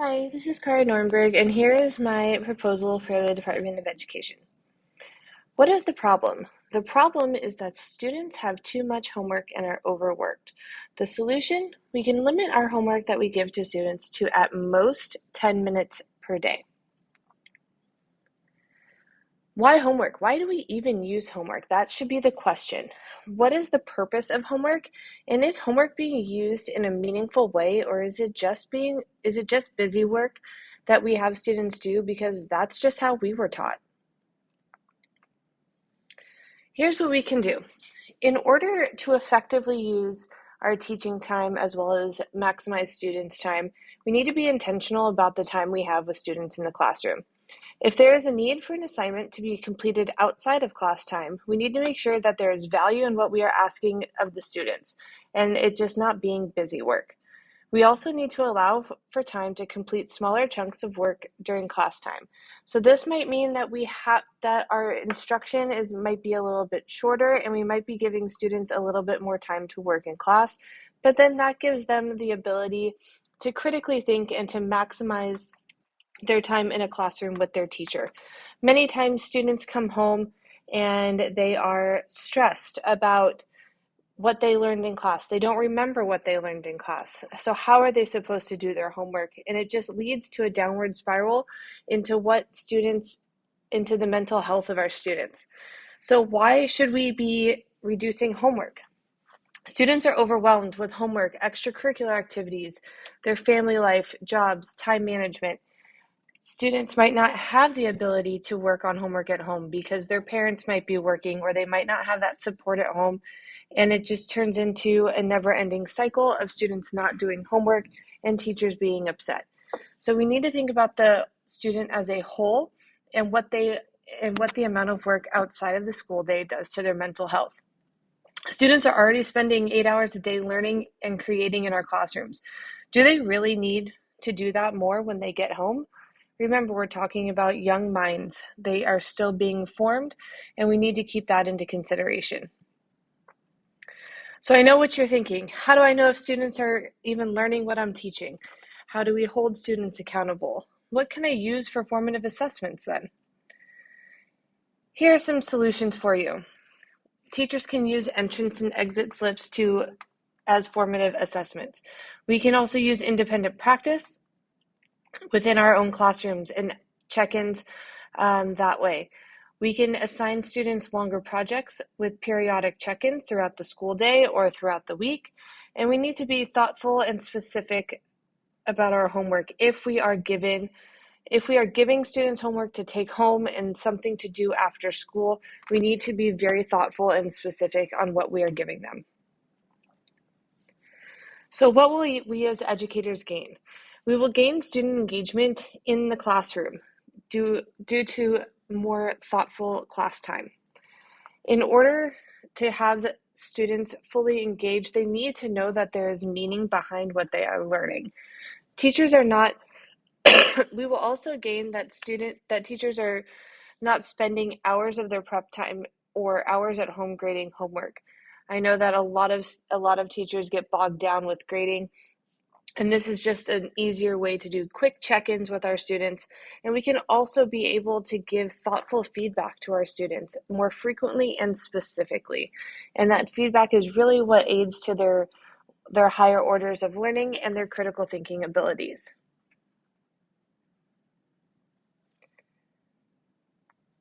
Hi, this is Kara Nornberg, and here is my proposal for the Department of Education. What is the problem? The problem is that students have too much homework and are overworked. The solution? We can limit our homework that we give to students to at most 10 minutes per day. Why homework? Why do we even use homework? That should be the question. What is the purpose of homework? And is homework being used in a meaningful way, or is it just busy work that we have students do because that's just how we were taught? Here's what we can do. In order to effectively use our teaching time as well as maximize students' time, we need to be intentional about the time we have with students in the classroom. If there is a need for an assignment to be completed outside of class time, we need to make sure that there is value in what we are asking of the students and it just not being busy work. We also need to allow for time to complete smaller chunks of work during class time. So this might mean that our instruction might be a little bit shorter and we might be giving students a little bit more time to work in class, but then that gives them the ability to critically think and to maximize their time in a classroom with their teacher. Many times students come home and they are stressed about what they learned in class. They don't remember what they learned in class. So how are they supposed to do their homework? And it just leads to a downward spiral into into the mental health of our students. So why should we be reducing homework? Students are overwhelmed with homework, extracurricular activities, their family life, jobs, time management. Students might not have the ability to work on homework at home because their parents might be working or they might not have that support at home. And it just turns into a never-ending cycle of students not doing homework and teachers being upset. So we need to think about the student as a whole and what the amount of work outside of the school day does to their mental health. Students are already spending 8 hours a day learning and creating in our classrooms. Do they really need to do that more when they get home? Remember, we're talking about young minds. They are still being formed, and we need to keep that into consideration. So I know what you're thinking. How do I know if students are even learning what I'm teaching? How do we hold students accountable? What can I use for formative assessments then? Here are some solutions for you. Teachers can use entrance and exit slips as formative assessments. We can also use independent practice within our own classrooms and check-ins that way. We can assign students longer projects with periodic check-ins throughout the school day or throughout the week. And we need to be thoughtful and specific about our homework. If we are giving students homework to take home and something to do after school, we need to be very thoughtful and specific on what we are giving them. So what will we as educators gain? We will gain student engagement in the classroom due to more thoughtful class time. In order to have students fully engaged, they need to know that there is meaning behind what they are learning. Teachers are not, we will also gain that teachers are not spending hours of their prep time or hours at home grading homework. I know that a lot of teachers get bogged down with grading, and this is just an easier way to do quick check-ins with our students. And we can also be able to give thoughtful feedback to our students more frequently and specifically. And that feedback is really what aids to their higher orders of learning and their critical thinking abilities.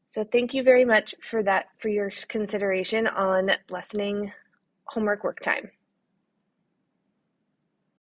So thank you very much for your consideration on lessening homework work time.